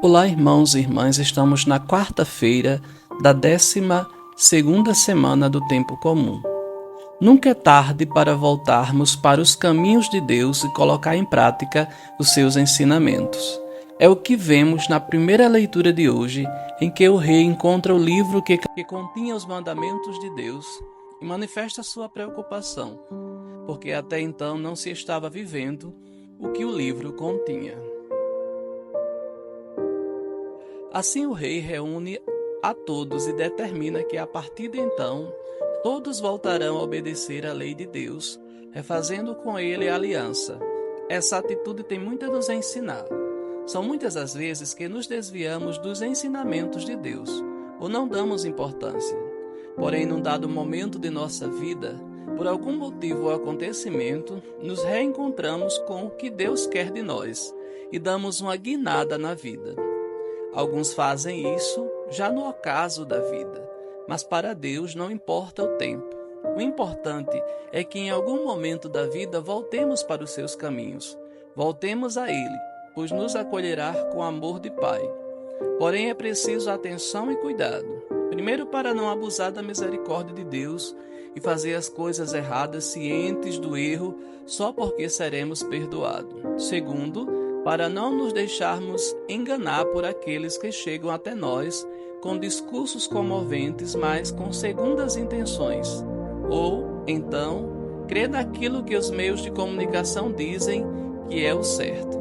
Olá, irmãos e irmãs, estamos na quarta-feira da 12ª semana do Tempo Comum. Nunca é tarde para voltarmos para os caminhos de Deus e colocar em prática os seus ensinamentos. É o que vemos na primeira leitura de hoje, em que o rei encontra o livro que continha os mandamentos de Deus e manifesta sua preocupação, porque até então não se estava vivendo o que o livro continha. Assim o rei reúne a todos e determina que a partir de então todos voltarão a obedecer à lei de Deus, refazendo com ele a aliança. Essa atitude tem muito a nos ensinar. São muitas as vezes que nos desviamos dos ensinamentos de Deus, ou não damos importância. Porém, num dado momento de nossa vida, por algum motivo ou acontecimento, nos reencontramos com o que Deus quer de nós e damos uma guinada na vida. Alguns fazem isso já no ocaso da vida, mas para Deus não importa o tempo. O importante é que em algum momento da vida voltemos para os seus caminhos, voltemos a Ele, pois nos acolherá com amor de Pai. Porém é preciso atenção e cuidado. Primeiro, para não abusar da misericórdia de Deus e fazer as coisas erradas cientes do erro só porque seremos perdoados. Segundo, para não nos deixarmos enganar por aqueles que chegam até nós com discursos comoventes, mas com segundas intenções. Ou, então, crer naquilo que os meios de comunicação dizem que é o certo.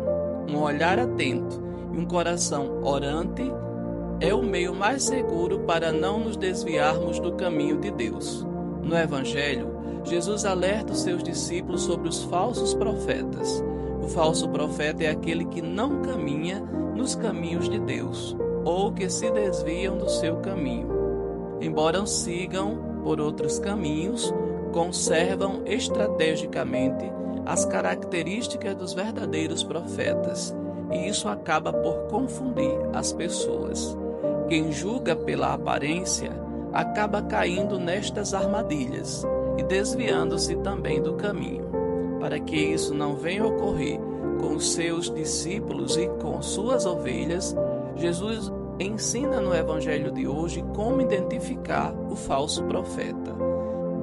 Um olhar atento e um coração orante é o meio mais seguro para não nos desviarmos do caminho de Deus. No Evangelho, Jesus alerta os seus discípulos sobre os falsos profetas. O falso profeta é aquele que não caminha nos caminhos de Deus, ou que se desviam do seu caminho. Embora sigam por outros caminhos, conservam estrategicamente as características dos verdadeiros profetas, e isso acaba por confundir as pessoas. Quem julga pela aparência acaba caindo nestas armadilhas e desviando-se também do caminho. Para que isso não venha ocorrer com os seus discípulos e com suas ovelhas, Jesus ensina no Evangelho de hoje como identificar o falso profeta.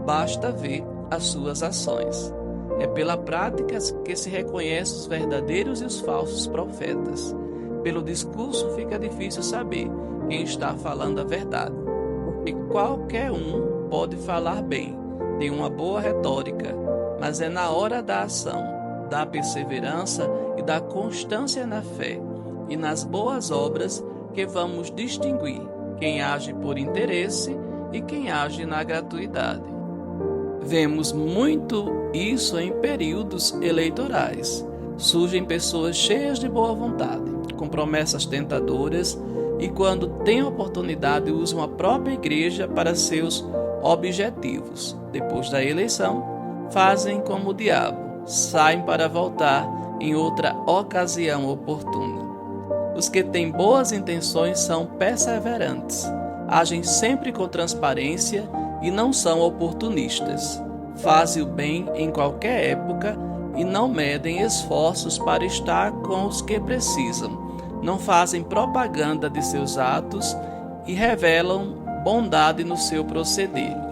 Basta ver as suas ações. É pela prática que se reconhece os verdadeiros e os falsos profetas. Pelo discurso fica difícil saber quem está falando a verdade. E qualquer um pode falar bem, tem uma boa retórica, mas é na hora da ação, da perseverança e da constância na fé e nas boas obras que vamos distinguir quem age por interesse e quem age na gratuidade. Vemos muito isso em períodos eleitorais. Surgem pessoas cheias de boa vontade, com promessas tentadoras e, quando têm oportunidade, usam a própria igreja para seus objetivos. Depois da eleição, fazem como o diabo, saem para voltar em outra ocasião oportuna. Os que têm boas intenções são perseverantes, agem sempre com transparência e não são oportunistas. Fazem o bem em qualquer época e não medem esforços para estar com os que precisam. Não fazem propaganda de seus atos e revelam bondade no seu proceder.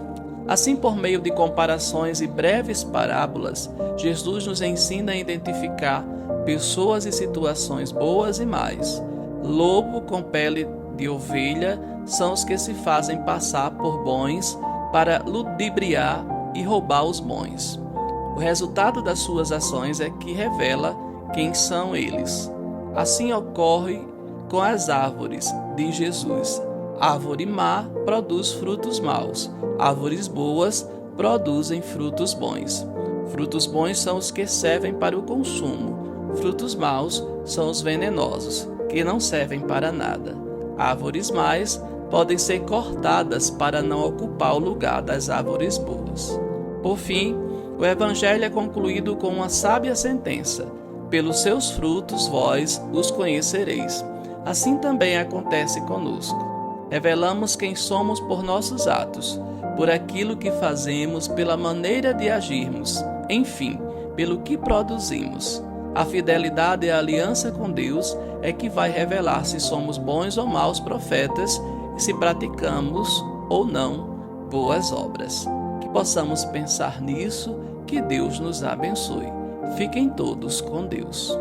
Assim, por meio de comparações e breves parábolas, Jesus nos ensina a identificar pessoas e situações boas e más. Lobo com pele de ovelha são os que se fazem passar por bons para ludibriar e roubar os bons. O resultado das suas ações é que revela quem são eles. Assim ocorre com as árvores, diz Jesus. Árvore má produz frutos maus, árvores boas produzem frutos bons. Frutos bons são os que servem para o consumo, frutos maus são os venenosos, que não servem para nada. Árvores más podem ser cortadas para não ocupar o lugar das árvores boas. Por fim, o Evangelho é concluído com uma sábia sentença: pelos seus frutos vós os conhecereis. Assim também acontece conosco. Revelamos quem somos por nossos atos, por aquilo que fazemos, pela maneira de agirmos, enfim, pelo que produzimos. A fidelidade e a aliança com Deus é que vai revelar se somos bons ou maus profetas e se praticamos ou não boas obras. Que possamos pensar nisso, que Deus nos abençoe. Fiquem todos com Deus.